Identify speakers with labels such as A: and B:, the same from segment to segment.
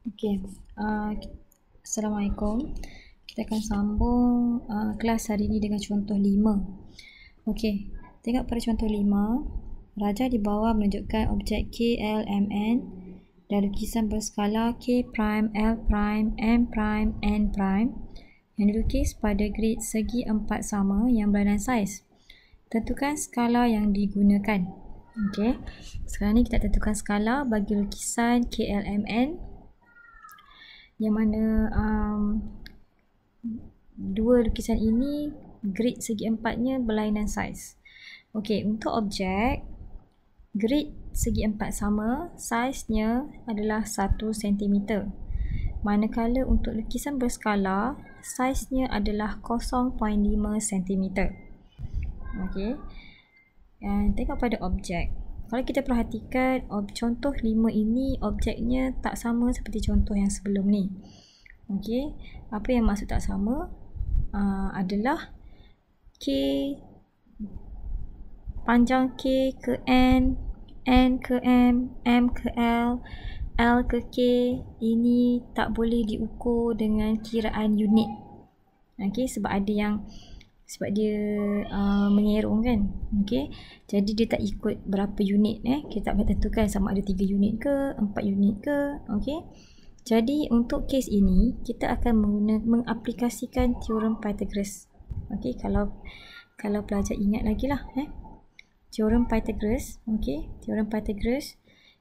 A: Okey, Assalamualaikum. Kita akan sambung kelas hari ini dengan contoh 5. Okey, tengok pada contoh 5. Raja di bawah menunjukkan objek K, L, M, N dan lukisan berskala K prime, L prime, M prime, N prime yang dilukis pada grid segi 4 sama yang berlainan saiz. Tentukan skala yang digunakan. Okey, sekarang ni kita tentukan skala bagi lukisan K, L, M, N yang mana dua lukisan ini grid segi empatnya berlainan saiz. Okey, untuk objek grid segi empat sama, saiznya adalah 1 cm. Manakala untuk lukisan berskala, saiznya adalah 0.5 cm. Okey. Dan tengok pada objek. Kalau kita perhatikan contoh 5 ini objeknya tak sama seperti contoh yang sebelum ni. Okey, apa yang maksud tak sama? Adalah K, panjang K ke N, N ke M, M ke L, L ke K ini tak boleh diukur dengan kiraan unit. Okey, sebab dia mengerong kan. Okey, jadi dia tak ikut berapa unit kita tak boleh tentukan sama ada 3 unit ke 4 unit ke. Okey, jadi untuk kes ini kita akan mengaplikasikan teorem Pythagoras. Okey, kalau pelajar ingat lagi lah teorem Pythagoras. Okey, teorem Pythagoras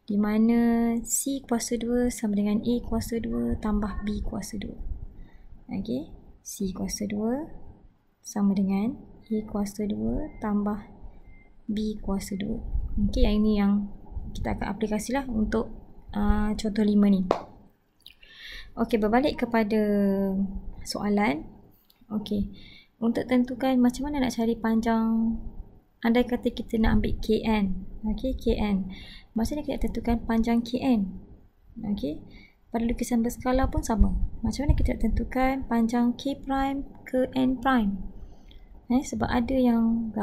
A: di mana C kuasa 2 sama dengan A kuasa 2 tambah B kuasa 2. Okey, C kuasa 2 sama dengan A kuasa 2 tambah B kuasa 2. Okey, yang ini yang kita akan aplikasilah untuk contoh 5 ni. Okey, berbalik kepada soalan. Okey, untuk tentukan macam mana nak cari panjang, andai kata kita nak ambil KN. Okey, KN. Macam mana kita tentukan panjang KN? Okey, pada lukisan berskala pun sama. Macam mana kita tentukan panjang K prime ke N prime? Sebab ada yang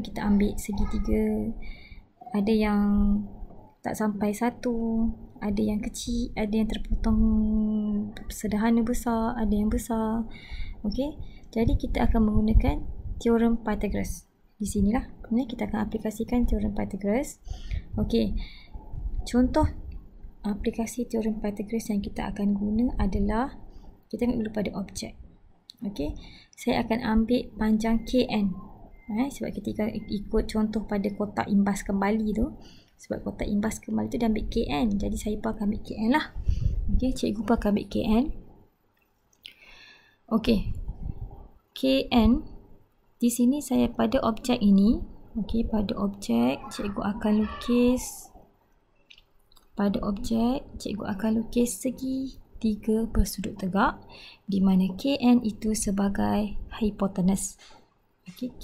A: kita ambil segitiga, ada yang tak sampai 1, ada yang kecil, ada yang terpotong sederhana besar, ada yang besar. Okey, jadi kita akan menggunakan teorem Pythagoras. Di sinilah kita akan aplikasikan teorem Pythagoras. Okey, contoh aplikasi teorem Pythagoras yang kita akan guna adalah, kita ambil dulu pada objek. Okey, saya akan ambil panjang KN. Sebab kita ikut contoh pada kotak imbas kembali tu. Sebab kotak imbas kembali tu dia ambil KN. Jadi saya pun akan ambil KN lah. Okey, cikgu pun akan ambil KN. Okey, KN di sini saya pada objek ini. Okey, pada objek cikgu akan lukis. Pada objek cikgu akan lukis segi 3 bersudut tegak di mana KN itu sebagai hipotenus. Okey,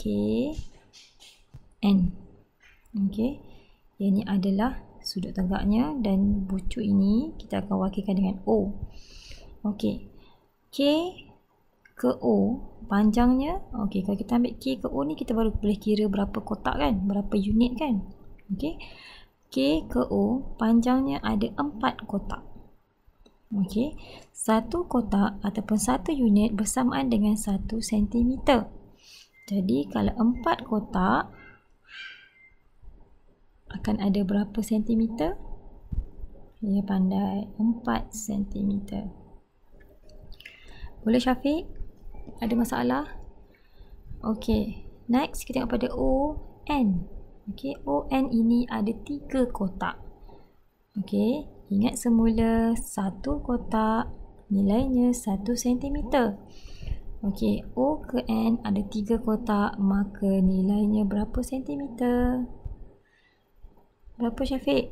A: KN. Okey, ini adalah sudut tegaknya dan bucu ini kita akan wakilkan dengan O. Okey, K ke O panjangnya. Okey, kalau kita ambil K ke O ni kita baru boleh kira berapa kotak kan, berapa unit kan. Okey, K ke O panjangnya ada 4 kotak. Okey, satu kotak ataupun satu unit bersamaan dengan 1 cm. Jadi kalau 4 kotak akan ada berapa sentimeter? Ya, pandai. 4 cm. Boleh Syafiq? Ada masalah? Okey, next kita tengok pada ON. Okey, ON ini ada 3 kotak. Okey, ingat semula satu kotak nilainya 1 cm. Okey, O ke N ada 3 kotak, maka nilainya berapa centimeter? Berapa Syafiq?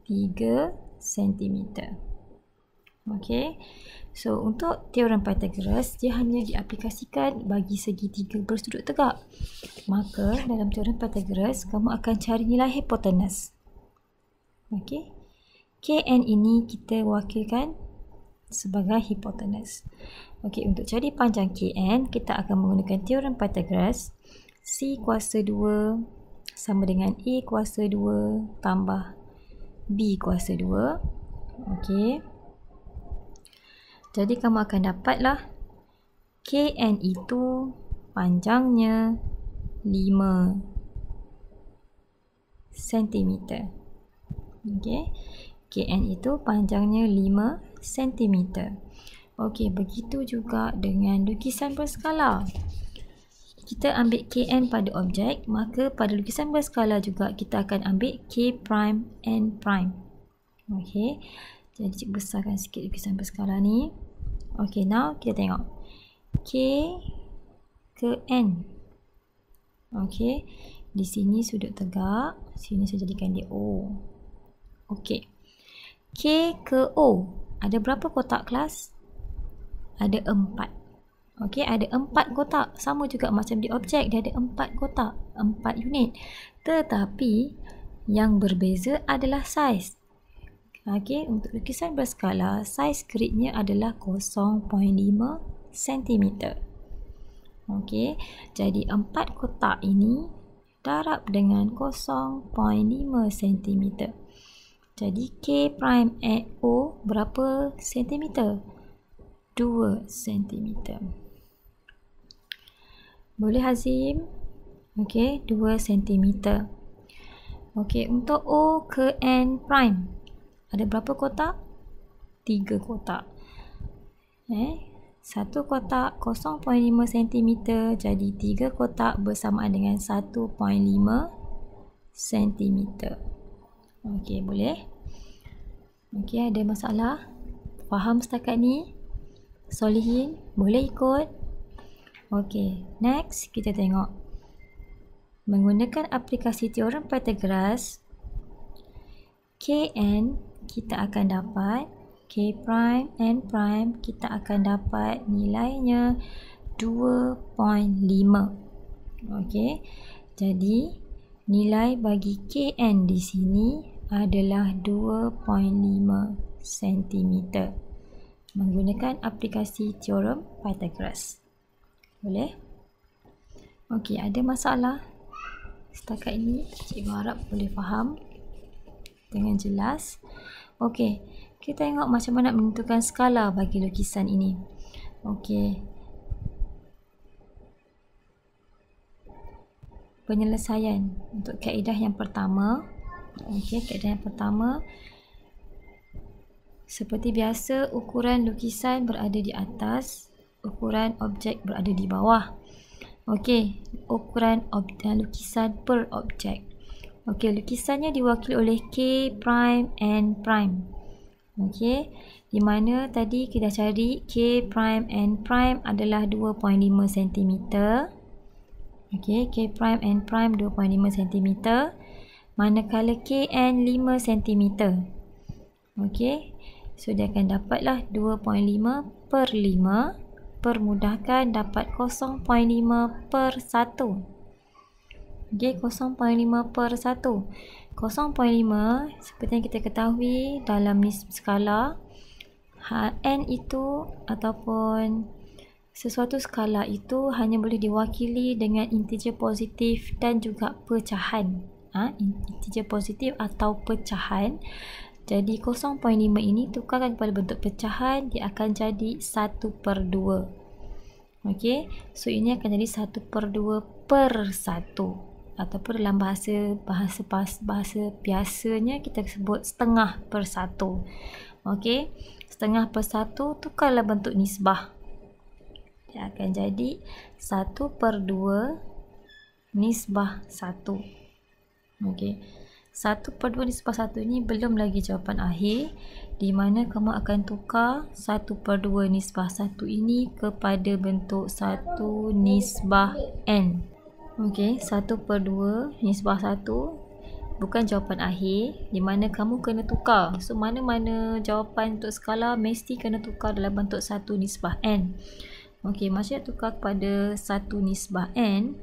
A: 3 cm. Okey, so untuk teorem Pythagoras dia hanya diaplikasikan bagi segitiga bersudut tegak. Maka dalam teorem Pythagoras kamu akan cari nilai hipotenus. Okey, KN ini kita wakilkan sebagai hipotenus. Okey, untuk cari panjang KN kita akan menggunakan teorem Pythagoras. C kuasa 2 sama dengan A kuasa 2 tambah B kuasa 2. Okey. Jadi kamu akan dapatlah KN itu panjangnya 5 cm. Okey. KN itu panjangnya 5 cm. Okey, begitu juga dengan lukisan berskala. Kita ambil KN pada objek, maka pada lukisan berskala juga kita akan ambil K prime N prime. Okey. Jadi cikgu besarkan sikit lukisan berskala ni. Okey, now kita tengok. K ke N. Okey. Di sini sudut tegak, sini saya jadikan dia O. Okey. K ke O. Ada berapa kotak kelas? Ada 4. Okey, ada 4 kotak. Sama juga macam di objek, dia ada 4 kotak, 4 unit. Tetapi yang berbeza adalah saiz. Okey, untuk lukisan berskala, saiz gridnya adalah 0.5 cm. Okey, jadi 4 kotak ini darab dengan 0.5 cm. Jadi K prime O berapa cm? 2 cm. Boleh Hazim? Okey, 2 cm. Okey, untuk O ke N prime ada berapa kotak? 3 kotak. Satu kotak 0.5 cm, jadi 3 kotak bersamaan dengan 1.5 cm. Okey, boleh? Okey, ada masalah? Faham setakat ni? Solihin, boleh ikut? Okey, next kita tengok. Menggunakan aplikasi teorem Pythagoras, Kn kita akan dapat, K prime, N prime, kita akan dapat nilainya 2.5. Okey, jadi nilai bagi Kn di sini adalah 2.5 cm. Menggunakan aplikasi teorem Pythagoras. Boleh? Okey, ada masalah? Setakat ini, cikgu harap boleh faham dengan jelas. Okey, kita tengok macam mana menentukan skala bagi lukisan ini. Okey. Penyelesaian untuk kaedah yang pertama. Okey, kaedah yang pertama. Seperti biasa, ukuran lukisan berada di atas, ukuran objek berada di bawah. Okey, ukuran lukisan per objek. Okey, lukisannya diwakili oleh K prime N prime. Okey, di mana tadi kita cari K prime N prime adalah 2.5 cm. Okey, K prime N prime 2.5 cm. Manakala KN 5 cm. Okey, so dia akan dapatlah 2.5 per 5. Permudahkan dapat 0.5 per 1. Okey, 0.5 per 1. 0.5 seperti yang kita ketahui dalam skala, N itu ataupun sesuatu skala itu hanya boleh diwakili dengan integer positif dan juga pecahan. Integer positif atau pecahan. Jadi 0.5 ini tukarkan kepada bentuk pecahan, dia akan jadi 1/2. Okey, so ini akan jadi 1/2 per 1. Ataupun dalam bahasa biasanya kita sebut setengah per 1. Okey, setengah per 1 tukarlah bentuk nisbah. Dia akan jadi 1/2 nisbah 1. Okey, 1/2 nisbah 1 ini belum lagi jawapan akhir, di mana kamu akan tukar 1/2 nisbah 1 ini kepada bentuk 1 nisbah N. Okey, 1/2 nisbah 1 bukan jawapan akhir, di mana kamu kena tukar. So, mana-mana jawapan untuk skala mesti kena tukar dalam bentuk 1 nisbah N. Okey, maksudnya tukar kepada 1 nisbah N.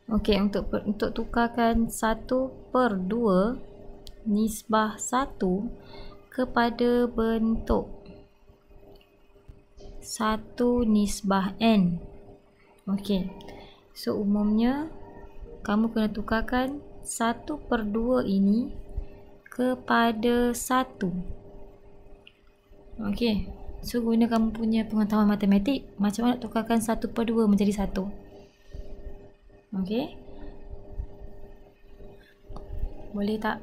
A: Okey, untuk tukarkan 1/2 nisbah 1 kepada bentuk 1 nisbah N. Okey, so umumnya kamu kena tukarkan 1/2 ini kepada 1. Okey. So guna kamu punya pengetahuan matematik, macam mana nak tukarkan 1/2 menjadi 1? Okey. Boleh tak?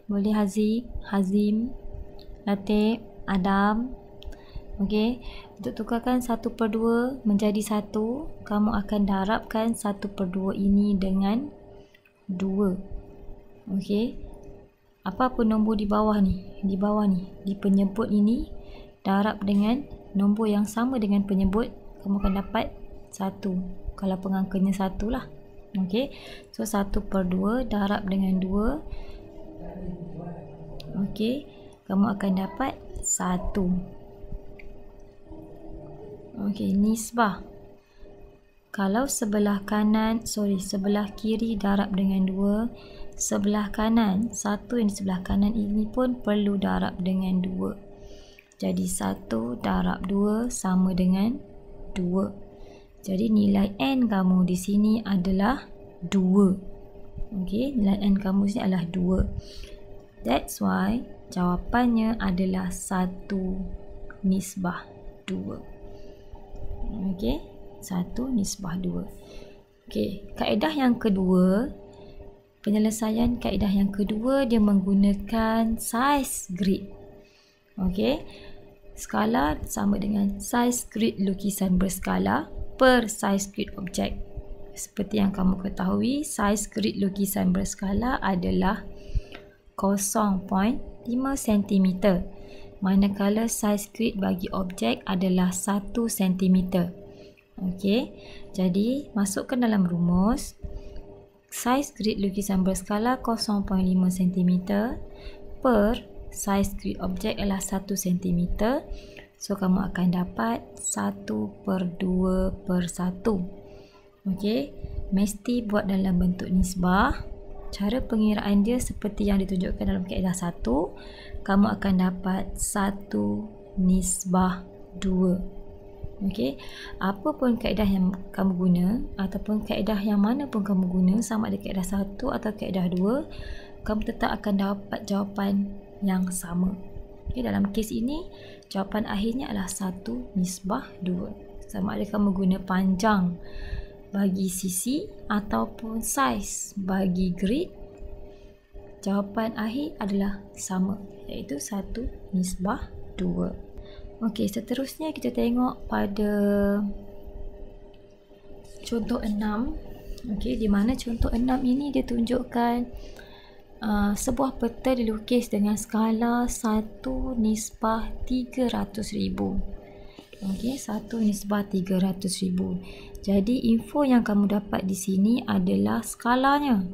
A: Boleh Hazim, Latif, Adam. Okey. Untuk tukarkan 1/2 menjadi 1, kamu akan darabkan 1/2 ini dengan 2. Okey. Apa nombor di bawah ni? Di bawah ni, di penyebut ini, darab dengan nombor yang sama dengan penyebut, kamu akan dapat 1. Kalau pengangkanya 1 lah. Okey. So 1/2 darab dengan 2. Okey. Kamu akan dapat 1. Okey, nisbah. Kalau sebelah kiri darab dengan 2, sebelah kanan, 1 yang di sebelah kanan ini pun perlu darab dengan 2. Jadi 1 darab 2 sama dengan 2. Jadi nilai N kamu di sini adalah 2. Okey, nilai N kamu di sini adalah 2. That's why jawapannya adalah 1/2. Okey, 1/2. Okey, kaedah yang kedua, penyelesaian kaedah yang kedua dia menggunakan size grid. Okey, skala sama dengan size grid lukisan berskala per size grid objek. Seperti yang kamu ketahui, size grid lukisan berskala adalah 0.5 cm. Manakala size grid bagi objek adalah 1 cm. Okey, jadi masukkan dalam rumus, size grid lukisan berskala 0.5 cm per size grid objek adalah 1 cm. So kamu akan dapat 1/2/1. Okey, mesti buat dalam bentuk nisbah. Cara pengiraan dia seperti yang ditunjukkan dalam kaedah 1. Kamu akan dapat 1/2. Okey, apa pun kaedah yang kamu guna ataupun kaedah yang mana pun kamu guna, sama ada kaedah 1 atau kaedah 2, kamu tetap akan dapat jawapan yang sama. Okey, dalam kes ini jawapan akhirnya adalah 1/2. Sama ada kamu guna panjang bagi sisi ataupun saiz bagi grid, jawapan akhir adalah sama, iaitu 1/2. Okey, seterusnya kita tengok pada contoh 6. Okey, di mana contoh 6 ini dia tunjukkan sebuah peta dilukis dengan skala 1/300,000. Okey, 1/300,000. Jadi info yang kamu dapat di sini adalah skalanya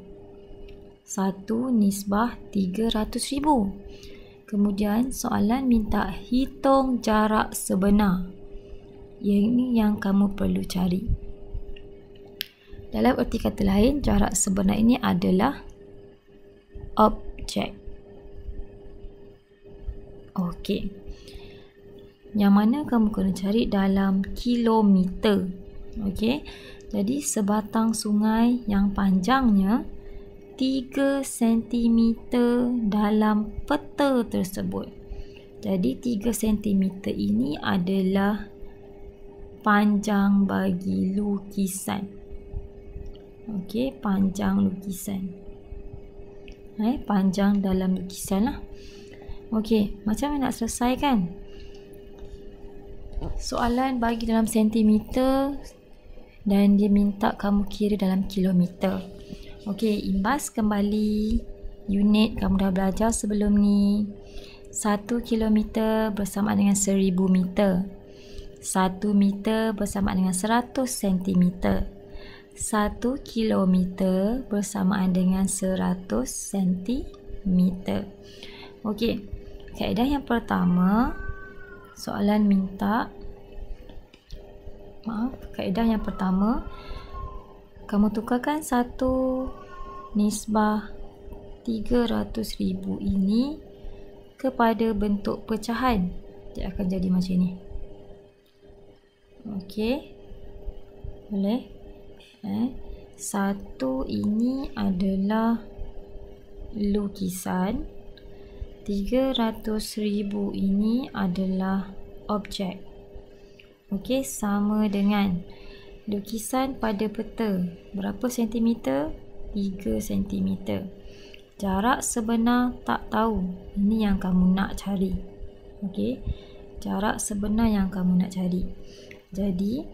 A: 1/300,000. Kemudian soalan minta hitung jarak sebenar. Ini yang kamu perlu cari. Dalam erti kata lain, jarak sebenar ini adalah objek. Okey. Yang mana kamu kena cari dalam kilometer. Okey. Jadi sebatang sungai yang panjangnya 3 cm dalam peta tersebut. Jadi 3 cm ini adalah panjang bagi lukisan. Okey, panjang lukisan. Panjang dalam lukisan lah. Okey, macam mana nak selesaikan? Soalan bagi dalam sentimeter dan dia minta kamu kira dalam kilometer. Okey, imbas kembali unit kamu dah belajar sebelum ni. 1 kilometer bersamaan dengan 1000 meter. 1 meter bersamaan dengan 100 cm. 1 kilometer bersamaan dengan 100 cm. Okey, kaedah yang pertama, soalan minta, kaedah yang pertama, kamu tukarkan 1/300,000 ini kepada bentuk pecahan. Dia akan jadi macam ni. Okey, boleh? 1 ini adalah lukisan. 300,000 ini adalah objek. Okey, sama dengan lukisan pada peta. Berapa sentimeter? 3 sentimeter. Jarak sebenar tak tahu. Ini yang kamu nak cari. Okey, jarak sebenar yang kamu nak cari. Jadi,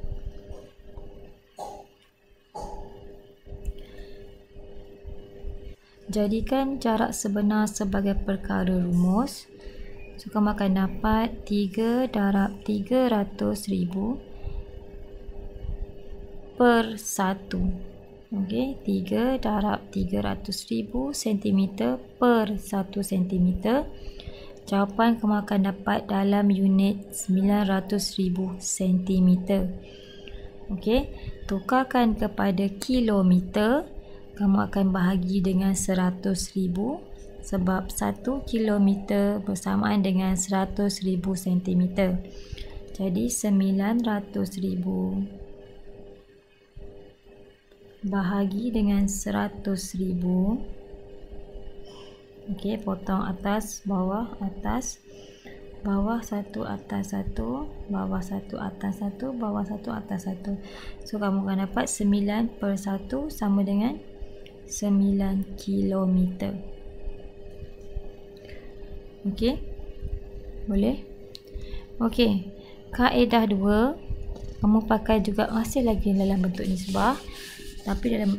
A: jadikan jarak sebenar sebagai perkara rumus. So, kamu akan dapat 3 darab 300,000 per 1. Okey, 3 darab 300,000 cm per 1 cm. Jawapan kamu akan dapat dalam unit 900,000 cm. Okey, tukarkan kepada kilometer. Kamu akan bahagi dengan 100,000 sebab 1 kilometer bersamaan dengan 100,000 cm. Jadi 900,000 bahagi dengan 100,000. Okey, potong atas, bawah, atas. Bawah satu, atas satu. Bawah satu, atas satu. Bawah satu, atas satu. So, kamu akan dapat 9 per 1 sama dengan 9 kilometer. Okey, boleh? Okey, kaedah 2. Kamu pakai juga masih lagi dalam bentuk nisbah. Tapi dalam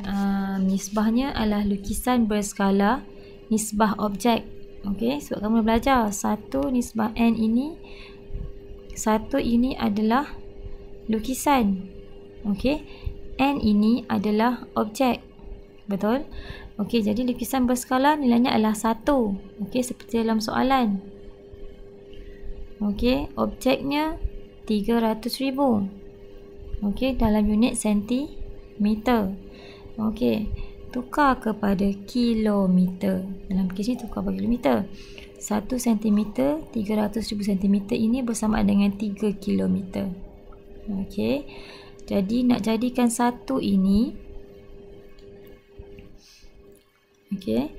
A: nisbahnya adalah lukisan berskala nisbah objek. Okey, sebab kamu belajar 1 nisbah n ini, 1 ini adalah lukisan. Okey, n ini adalah objek. Betul? Okey, jadi lukisan berskala nilainya adalah 1. Okey, seperti dalam soalan. Okey, objeknya 300,000. Okey, dalam unit sentimeter. Okey, tukar kepada kilometer. Dalam kes ni tukar kepada kilometer. 1 cm, 300,000 cm ini bersamaan dengan 3 kilometer. Okey, jadi nak jadikan 1 ini, okey,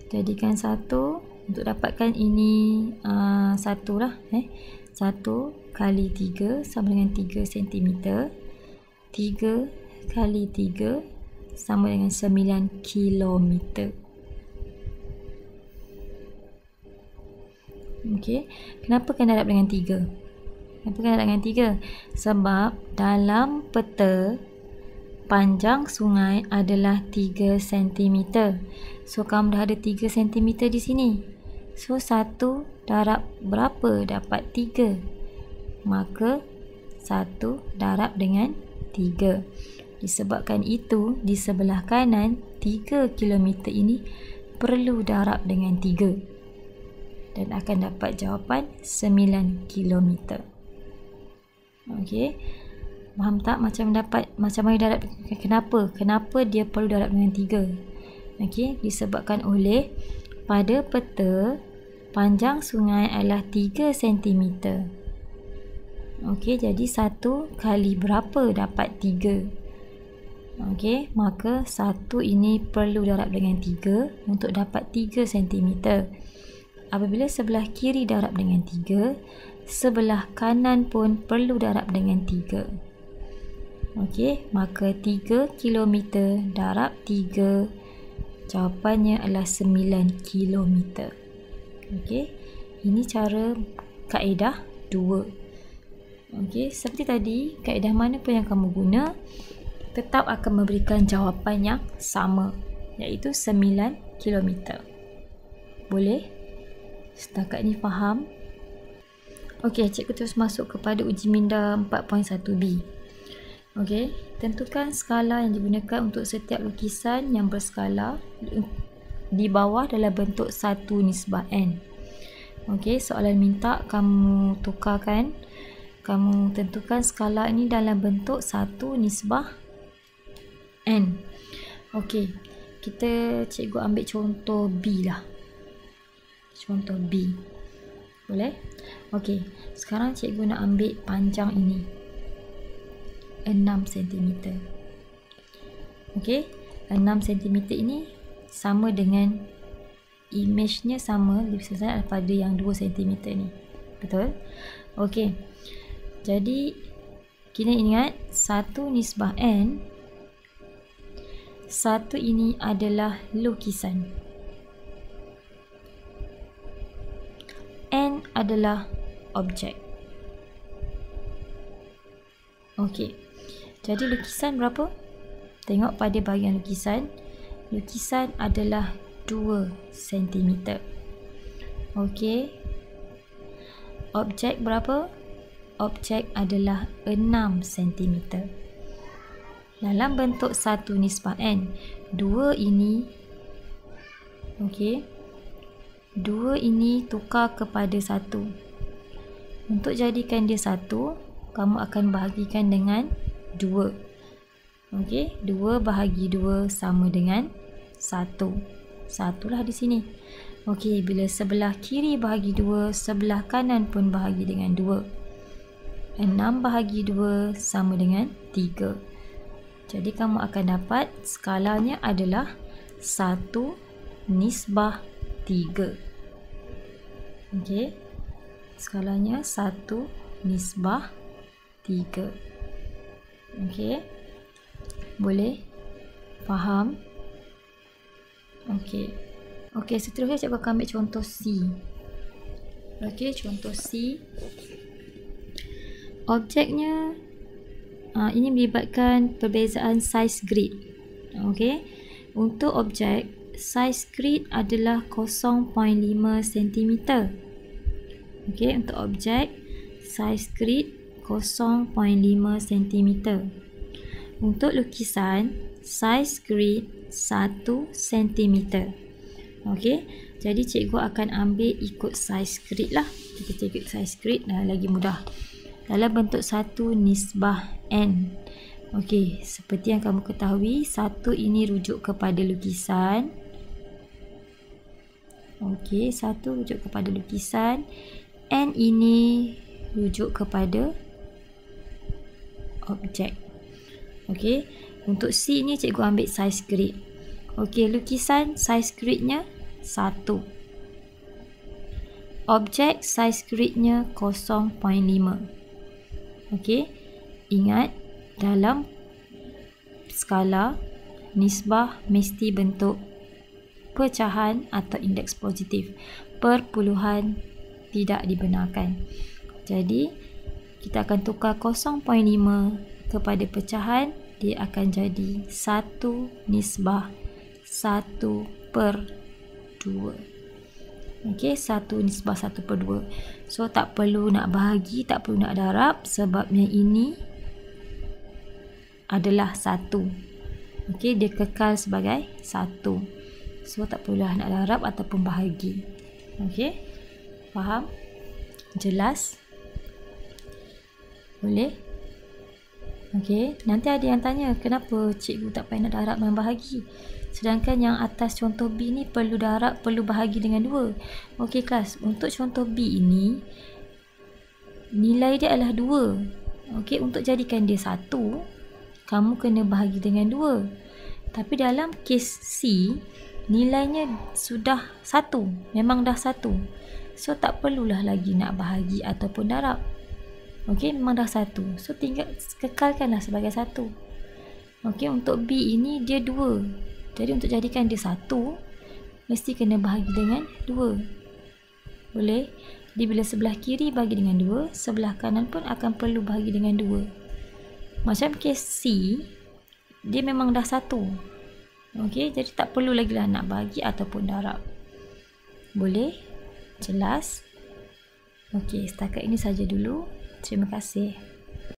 A: jadikan 1 untuk dapatkan ini 1 lah. 1 kali 3 sama dengan 3 cm. 3 kali 3 sama dengan 9 kilometer. Okey, kenapa kena darab dengan 3? Kenapa kena darab dengan 3? Sebab dalam peta panjang sungai adalah 3 cm. So, kamu dah ada 3 cm di sini. So, 1 darab berapa dapat 3? Maka 1 darab dengan 3. Disebabkan itu, di sebelah kanan 3 km ini perlu darab dengan 3. Dan akan dapat jawapan 9 km. Okey. Faham tak macam mana darab? Kenapa dia perlu darab dengan 3? Okey, disebabkan oleh pada peta panjang sungai adalah 3 cm. Okey, jadi 1 kali berapa dapat 3? Okey, maka 1 ini perlu darab dengan 3 untuk dapat 3 cm. Apabila sebelah kiri darab dengan 3, sebelah kanan pun perlu darab dengan 3. Okey, maka 3 km darab 3, jawapannya adalah 9 km. Okey, ini cara kaedah 2. Okey, seperti tadi, kaedah mana pun yang kamu guna, tetap akan memberikan jawapan yang sama, iaitu 9 km. Boleh? Setakat ni faham? Okey, cikgu terus masuk kepada uji minda 4.1b. Okey, tentukan skala yang digunakan untuk setiap lukisan yang berskala di bawah dalam bentuk 1 nisbah n. Okey, soalan minta kamu tukarkan, kamu tentukan skala ini dalam bentuk 1 nisbah n. Okey, cikgu ambil contoh B lah. Contoh B. Boleh? Okey, sekarang cikgu nak ambil panjang ini 6 cm. Okey, 6 cm ini sama dengan image-nya sama lebih besar daripada yang 2 cm ni. Betul? Okey. Jadi kita ingat 1 nisbah N, 1 ini adalah lukisan, N adalah objek. Okey. Jadi lukisan berapa? Tengok pada bahagian lukisan. Lukisan adalah 2 cm. Okey. Objek berapa? Objek adalah 6 cm. Dalam bentuk 1 nisbah N, 2 ini, okey, 2 ini tukar kepada 1. Untuk jadikan dia 1, kamu akan bahagikan dengan 2. Okey, 2 bahagi 2 sama dengan 1. 1 lah di sini. Okey, bila sebelah kiri bahagi 2, sebelah kanan pun bahagi dengan 2. 6 bahagi 2 sama dengan 3. Jadi kamu akan dapat skalanya adalah 1 nisbah 3. Okey. Skalanya 1 nisbah 3. Okey. Boleh? Faham? Okey. Okey, seterusnya cikgu akan ambil contoh C. Okey, contoh C. Objeknya ini melibatkan perbezaan saiz grid. Okey. Untuk objek, saiz grid adalah 0.5 cm. Okey, untuk objek, saiz grid 0.5 cm. Untuk lukisan, saiz grid 1 cm. Okey. Jadi cikgu akan ambil ikut saiz grid lah. Kita ikut saiz grid lagi mudah. Dalam bentuk 1 nisbah N. Okey, seperti yang kamu ketahui, 1 ini rujuk kepada lukisan. Okey, 1 rujuk kepada lukisan. N ini rujuk kepada objek. Okey, untuk C ni cikgu ambil saiz grid. Okey, lukisan saiz gridnya 1. Objek saiz gridnya 0.5. Okey, ingat dalam skala nisbah mesti bentuk pecahan atau indeks positif. Perpuluhan tidak dibenarkan. Jadi kita akan tukar 0.5 kepada pecahan, dia akan jadi 1 nisbah 1/2. Okey, 1 nisbah 1/2. So tak perlu nak bahagi, tak perlu nak darab, sebabnya ini adalah 1. Okey, dia kekal sebagai 1. So tak perlulah nak darab ataupun bahagi. Okey, faham? Jelas? Boleh? Okey, nanti ada yang tanya, kenapa cikgu tak payah nak darab dan bahagi? Sedangkan yang atas contoh B ni perlu darab, perlu bahagi dengan 2. Okey kelas, untuk contoh B ini nilai dia adalah 2. Okey, untuk jadikan dia 1, kamu kena bahagi dengan 2. Tapi dalam kes C, nilainya sudah 1, memang dah 1. So tak perlulah lagi nak bahagi ataupun darab. Okey, memang dah 1. So tinggal kekalkanlah sebagai 1. Okey, untuk B ini dia 2. Jadi untuk jadikan dia 1, mesti kena bahagi dengan 2. Boleh? Jadi bila sebelah kiri bahagi dengan 2, sebelah kanan pun akan perlu bahagi dengan 2. Macam kes C, dia memang dah 1. Okey, jadi tak perlu lagi lah nak bahagi ataupun darab. Boleh? Jelas? Okey, setakat ini saja dulu. Terima kasih.